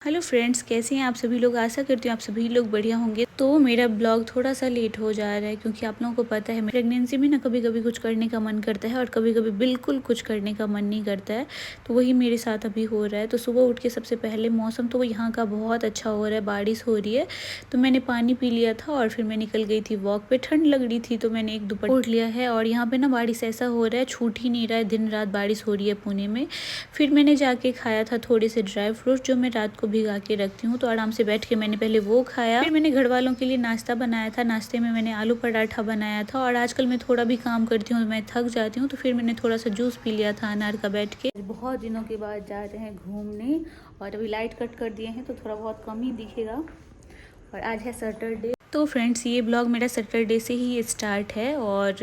Hello friends, कैसे हैं आप सभी लोग। आशा करती हूँ आप सभी लोग बढ़िया होंगे। तो मेरा ब्लॉग थोड़ा सा लेट हो जा रहा है क्योंकि आप लोगों को पता है प्रेगनेंसी में ना कभी कभी कुछ करने का मन करता है और कभी कभी बिल्कुल कुछ करने का मन नहीं करता है। तो वही मेरे साथ अभी हो रहा है। तो सुबह उठ के सबसे पहले मौसम तो यहाँ का बहुत अच्छा हो रहा है, बारिश हो रही है। तो मैंने पानी पी लिया था और फिर मैं निकल गई थी वॉक पे। ठंड लग रही थी तो मैंने एक दुपट्टा ओढ़ लिया है। और यहाँ पे ना बारिश ऐसा हो रहा है, छूट ही नहीं रहा है, दिन रात बारिश हो रही है पुणे में। फिर मैंने जाके खाया था थोड़े से ड्राई फ्रूट जो मैं रात को भिगा के रखती हूँ। तो आराम से बैठ के मैंने पहले वो खाया। फिर मैंने घर वालों के लिए नाश्ता बनाया था। नाश्ते में मैंने आलू पराठा बनाया था। और आजकल मैं थोड़ा भी काम करती हूँ, मैं थक जाती हूँ, तो फिर मैंने थोड़ा सा जूस पी लिया था अनार का बैठ के। बहुत दिनों के बाद जा रहे हैं घूमने और अभी लाइट कट कर दिए हैं तो थोड़ा बहुत कम ही दिखेगा। और आज है सैटरडे। तो फ्रेंड्स, ये ब्लॉग मेरा सैटरडे से ही स्टार्ट है और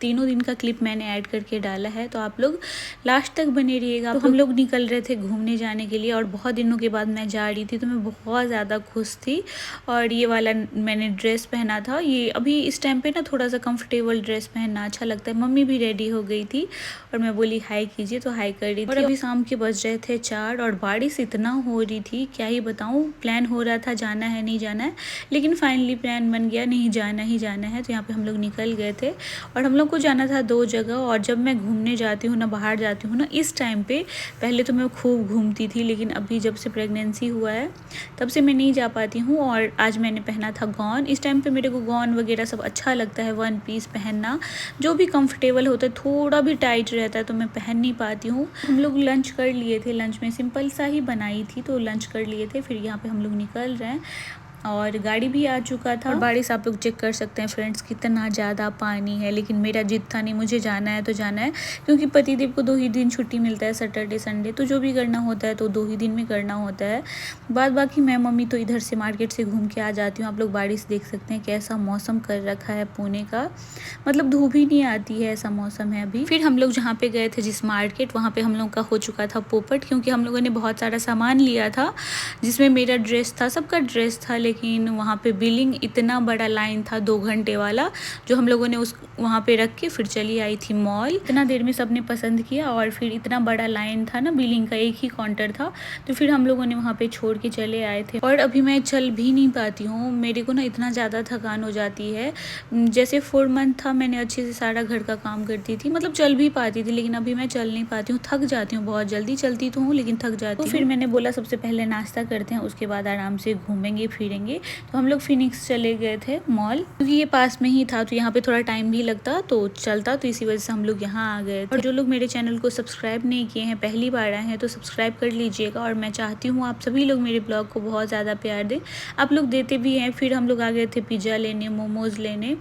तीनों दिन का क्लिप मैंने ऐड करके डाला है। तो आप लोग लास्ट तक बने रहिएगा। तो हम लोग निकल रहे थे घूमने जाने के लिए और बहुत दिनों के बाद मैं जा रही थी तो मैं बहुत ज़्यादा खुश थी। और ये वाला मैंने ड्रेस पहना था। ये अभी इस टाइम पे ना थोड़ा सा कंफर्टेबल ड्रेस पहनना अच्छा लगता है। मम्मी भी रेडी हो गई थी और मैं बोली हाई कीजिए, तो हाई कर रही थी। और अभी शाम के बज रहे थे 4 और बारिश इतना हो रही थी, क्या ही बताऊँ। प्लान हो रहा था जाना है नहीं जाना है, लेकिन फाइनली प्लान बन गया, नहीं जाना ही जाना है। तो यहाँ पे हम लोग निकल गए थे और हम लोग को जाना था 2 जगह। और जब मैं घूमने जाती हूँ ना, बाहर जाती हूँ ना, इस टाइम पे पहले तो मैं खूब घूमती थी, लेकिन अभी जब से प्रेगनेंसी हुआ है तब से मैं नहीं जा पाती हूँ। और आज मैंने पहना था गॉन। इस टाइम पे मेरे को गॉन वगैरह सब अच्छा लगता है, वन पीस पहनना जो भी कंफर्टेबल होता है। थोड़ा भी टाइट रहता है तो मैं पहन नहीं पाती हूँ। हम लोग लंच कर लिए थे, लंच में सिंपल सा ही बनाई थी तो लंच कर लिए थे। फिर यहाँ पे हम लोग निकल रहे हैं और गाड़ी भी आ चुका था। और बारिश आप लोग चेक कर सकते हैं फ्रेंड्स, कितना ज़्यादा पानी है। लेकिन मेरा जिद था नहीं, मुझे जाना है तो जाना है, क्योंकि पतिदेव को 2 ही दिन छुट्टी मिलता है, सैटरडे संडे। तो जो भी करना होता है तो 2 ही दिन में करना होता है। बाद बाकी मैं मम्मी तो इधर से मार्केट से घूम के आ जाती हूँ। आप लोग बारिश देख सकते हैं कैसा मौसम कर रखा है पुणे का, मतलब धूप ही नहीं आती है, ऐसा मौसम है अभी। फिर हम लोग जहाँ पे गए थे जिस मार्केट, वहाँ पे हम लोग का हो चुका था पोपट, क्योंकि हम लोगों ने बहुत सारा सामान लिया था जिसमें मेरा ड्रेस था, सबका ड्रेस था। लेकिन वहाँ पे बिलिंग इतना बड़ा लाइन था 2 घंटे वाला, जो हम लोगों ने उस वहाँ पे रख के फिर चली आई थी मॉल। इतना देर में सबने पसंद किया और फिर इतना बड़ा लाइन था ना, बिलिंग का एक ही काउंटर था, तो फिर हम लोगों ने वहाँ पे छोड़ के चले आए थे। और अभी मैं चल भी नहीं पाती हूँ, मेरे को ना इतना ज़्यादा थकान हो जाती है। जैसे 4 मंथ था मैंने अच्छे से सारा घर का काम करती थी, मतलब चल भी पाती थी, लेकिन अभी मैं चल नहीं पाती हूँ, थक जाती हूँ बहुत जल्दी। चलती तो हूँ लेकिन थक जाती हूँ। तो फिर मैंने बोला सबसे पहले नाश्ता करते हैं, उसके बाद आराम से घूमेंगे फिरेंगे। तो हम लोग फिनिक्स चले गए थे मॉल, क्योंकि ये पास में ही था तो यहाँ पे थोड़ा टाइम भी लगता तो चलता, तो इसी वजह से हम लोग यहाँ आ गए थे। और जो लोग मेरे चैनल को सब्सक्राइब नहीं किए हैं, पहली बार आए हैं, तो सब्सक्राइब कर लीजिएगा। और मैं चाहती हूँ आप सभी लोग मेरे ब्लॉग को बहुत ज़्यादा प्यार दें, आप लोग देते भी हैं। फिर हम लोग आ गए थे पिज़्ज़ा लेने, मोमोज़ लेने,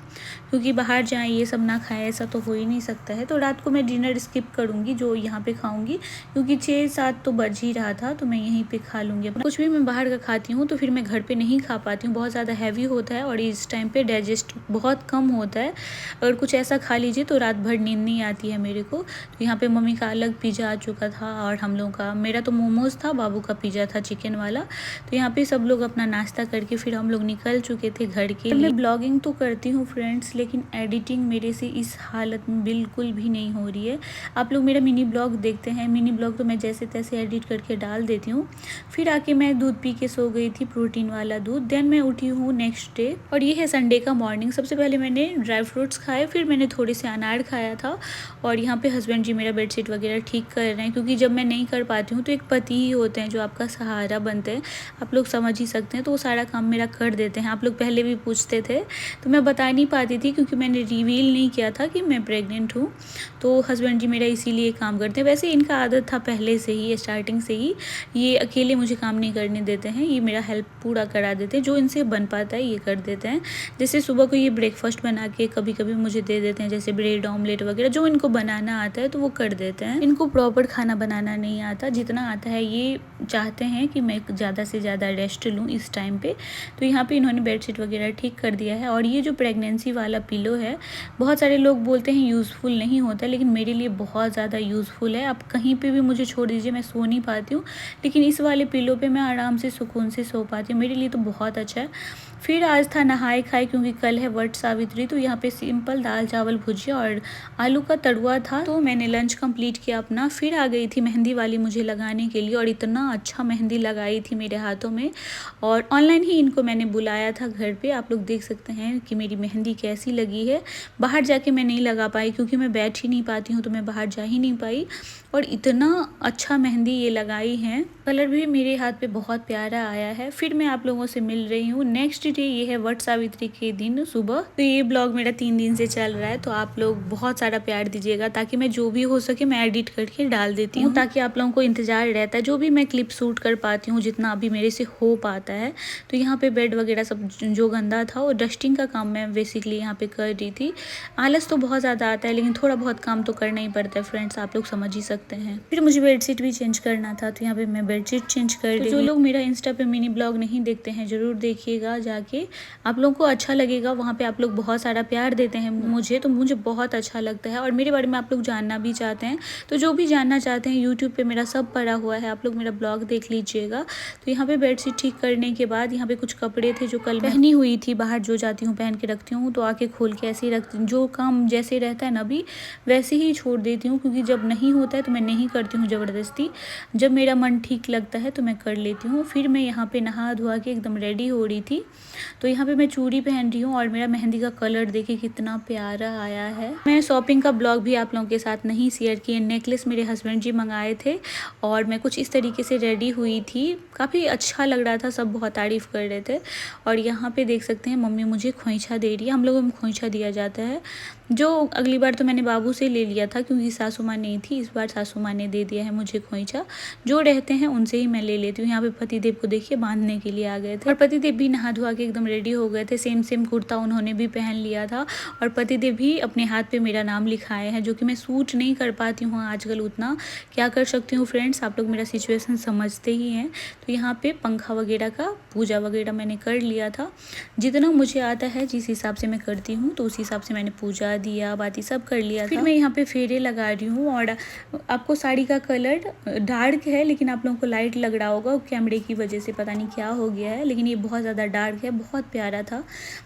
क्योंकि बाहर जाएँ ये सब ना खाएँ ऐसा तो हो ही नहीं सकता है। तो रात को मैं डिनर स्किप करूँगी, जो यहाँ पे खाऊँगी, क्योंकि 6-7 तो बज ही रहा था, तो मैं यहीं पे खा लूँगी। कुछ भी मैं बाहर का खाती हूँ तो फिर मैं घर पे नहीं खा पाती हूँ, बहुत ज़्यादा हैवी होता है और इस टाइम पे डाइजेस्ट बहुत कम होता है। और कुछ ऐसा खा लीजिए तो रात भर नींद नहीं आती है मेरे को। तो यहाँ पे मम्मी का अलग पिज़्ज़ा आ चुका था और हम लोग का, मेरा तो मोमोज़ था, बाबू का पिज़्ज़ा था चिकन वाला। तो यहाँ पे सब लोग अपना नाश्ता करके फिर हम लोग निकल चुके थे घर के लिए। मैं ब्लॉगिंग तो करती हूँ फ्रेंड्स, लेकिन एडिटिंग मेरे से इस हालत में बिल्कुल भी नहीं हो रही है। आप लोग मेरा मिनी ब्लॉग देखते हैं, मिनी ब्लॉग तो मैं जैसे तैसे एडिट करके डाल देती हूँ। फिर आके मैं दूध पी के सो गई थी, प्रोटीन वाला दूध। देन मैं उठी हूँ नेक्स्ट डे और ये है संडे का मॉर्निंग। सबसे पहले मैंने ड्राई फ्रूट्स खाए, फिर मैंने थोड़े से अनार खाया था। और यहाँ पे हस्बैंड जी मेरा बेडशीट वगैरह ठीक कर रहे हैं, क्योंकि जब मैं नहीं कर पाती हूँ तो एक पति ही होते हैं जो आपका सहारा बनते हैं, आप लोग समझ ही सकते हैं। तो वो सारा काम मेरा कर देते हैं। आप लोग पहले भी पूछते थे तो मैं बता नहीं पाती थी, क्योंकि मैंने रिवील नहीं किया था कि मैं प्रेग्नेंट हूँ। तो हस्बैंड जी मेरा इसीलिए काम करते हैं। वैसे इनका आदत था पहले से ही, स्टार्टिंग से ही, ये अकेले मुझे काम नहीं करने देते हैं, ये मेरा हेल्प पूरा करा देते हैं, जो इनसे बन पाता है ये कर देते हैं। जैसे सुबह को ये ब्रेकफास्ट बना के कभी कभी मुझे दे देते हैं, जैसे ब्रेड ऑमलेट वगैरह, जो इनको बनाना आता है तो वो कर देते हैं। इनको प्रॉपर खाना बनाना नहीं आता, जितना आता है ये चाहते हैं कि मैं ज़्यादा से ज़्यादा रेस्ट लूँ इस टाइम पे। तो यहाँ पे इन्होंने बेडशीट वगैरह ठीक कर दिया है। और ये जो प्रेगनेंसी वाला पिलो है, बहुत सारे लोग बोलते हैं यूज़फुल नहीं होता, लेकिन मेरे लिए बहुत ज़्यादा यूज़फुल है। आप कहीं पे भी मुझे छोड़ दीजिए, मैं सो नहीं पाती हूँ, लेकिन इस वाले पिलो पे मैं आराम से सुकून से सो पाती हूँ। मेरे लिए तो बहुत अच्छा है। फिर आज था नहाए खाए, क्योंकि कल है वट सावित्री, तो यहाँ पे सिंपल दाल चावल भुजिया और आलू का तड़ुआ था। तो मैंने लंच कंप्लीट किया अपना। फिर आ गई थी मेहंदी वाली मुझे लगाने के लिए, और इतना अच्छा मेहंदी लगाई थी मेरे हाथों में। और ऑनलाइन ही इनको मैंने बुलाया था घर पे। आप लोग देख सकते हैं कि मेरी मेहंदी कैसी लगी है। बाहर जाके मैं नहीं लगा पाई, क्योंकि मैं बैठ ही नहीं पाती हूँ, तो मैं बाहर जा ही नहीं पाई। और इतना अच्छा मेहंदी ये लगाई है, कलर भी मेरे हाथ पे बहुत प्यारा आया है। फिर मैं आप लोगों से मिल रही हूँ नेक्स्ट डे, ये है वट सावित्री के दिन सुबह। तो ये ब्लॉग मेरा 3 दिन से चल रहा है, तो आप लोग बहुत सारा प्यार दीजिएगा, ताकि मैं जो भी हो सके मैं एडिट करके डाल देती हूँ, ताकि आप लोगों को इंतजार रहता है जो भी मैं क्लिप शूट कर पाती हूँ, जितना अभी मेरे से हो पाता है। तो यहाँ पे बेड वगैरह सब जो गंदा था, और डस्टिंग का काम मैं बेसिकली यहाँ पे कर रही थी। आलस तो बहुत ज़्यादा आता है, लेकिन थोड़ा बहुत काम तो करना ही पड़ता है फ्रेंड्स, आप लोग समझ ही सकते हैं। फिर मुझे बेडशीट भी चेंज करना था, तो यहाँ पे मैं बेडशीट चेंज कर रही हूँ। जो लोग मेरा इंस्टा पे मिनी ब्लॉग नहीं देखते हैं, ज़रूर देखिएगा जाके, आप लोगों को अच्छा लगेगा। वहाँ पे आप लोग बहुत सारा प्यार देते हैं मुझे, तो मुझे बहुत अच्छा लगता है। और मेरे बारे में आप लोग जानना भी चाहते हैं, तो जो भी जानना चाहते हैं यूट्यूब पे मेरा सब पड़ा हुआ है, आप लोग मेरा ब्लॉग देख लीजिएगा। तो यहाँ पे बेडशीट ठीक करने के बाद यहाँ पे कुछ कपड़े थे जो कल पहनी हुई थी, बाहर जो जाती हूँ पहन के रखती हूँ, तो आके खोल के ऐसे ही रखती हूँ। जो काम जैसे रहता है ना अभी वैसे ही छोड़ देती हूँ, क्योंकि जब नहीं होता है तो मैं नहीं करती हूँ ज़बरदस्ती। जब मेरा मन ठीक लगता है तो मैं कर लेती हूँ। फिर मैं यहाँ पे नहा धोआ के एकदम रेडी हो रही थी, तो यहाँ पे मैं चूड़ी पहन रही हूँ, और मेरा मेहंदी का कलर देखिए कितना प्यारा आया है। मैं शॉपिंग का ब्लॉग भी आप लोगों के साथ नहीं शेयर किए। नेकलेस मेरे हस्बैंड जी मंगाए थे, और मैं कुछ इस तरीके से रेडी हुई थी, काफ़ी अच्छा लग रहा था, सब बहुत तारीफ़ कर रहे थे। और यहाँ पे देख सकते हैं मम्मी मुझे खोइछा दे रही है। हम लोगों में खोइछा दिया जाता है, जो अगली बार तो मैंने बाबू से ले लिया था, क्योंकि सासू माँ नहीं थी। इस बार सासू माँ ने दे दिया है मुझे खोइछा, जो रहते हैं उनसे ही मैं ले लेती हूँ। यहाँ पे पतिदेव को देखिए बांधने के लिए आ गए थे, और पतिदेव भी नहा धोआ के एकदम रेडी हो गए थे। सेम कुर्ता उन्होंने भी पहन लिया था, और पतिदेव भी अपने हाथ पे मेरा नाम लिखाए हैं, जो कि मैं सूट नहीं कर पाती हूँ आजकल उतना। क्या कर सकती हूँ फ्रेंड्स, आप लोग मेरा सिचुएशन समझते ही हैं। तो यहाँ पे पंखा वगैरह का पूजा वगैरह मैंने कर लिया था, जितना मुझे आता है जिस हिसाब से मैं करती हूँ, तो उस हिसाब से मैंने पूजा दिया बाती सब कर लिया था। फिर मैं यहाँ पे फेरे लगा रही हूँ, और आपको साड़ी का कलर डार्क है, लेकिन आप लोगों को लाइट लग रहा होगा कैमरे की वजह से, पता नहीं क्या हो गया है, लेकिन ये बहुत ज़्यादा डार्क है। बहुत प्यारा था,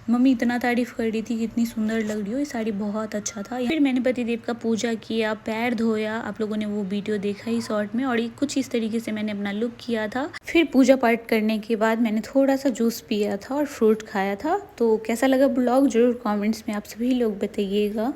मम्मी इतना तारीफ़ कर रही थी कि इतनी सुंदर लग रही हो, ये साड़ी बहुत अच्छा था। फिर मैंने पतिदेव का पूजा किया, पैर धोया, आप लोगों ने वो वीडियो देखा ही शॉर्ट में, और ये कुछ इस तरीके से मैंने अपना लुक किया था। फिर पूजा पाठ करने के बाद मैंने थोड़ा सा जूस पिया था और फ्रूट खाया था। तो कैसा लगा ब्लॉग, जरूर कमेंट्स में आप सभी लोग बताइएगा।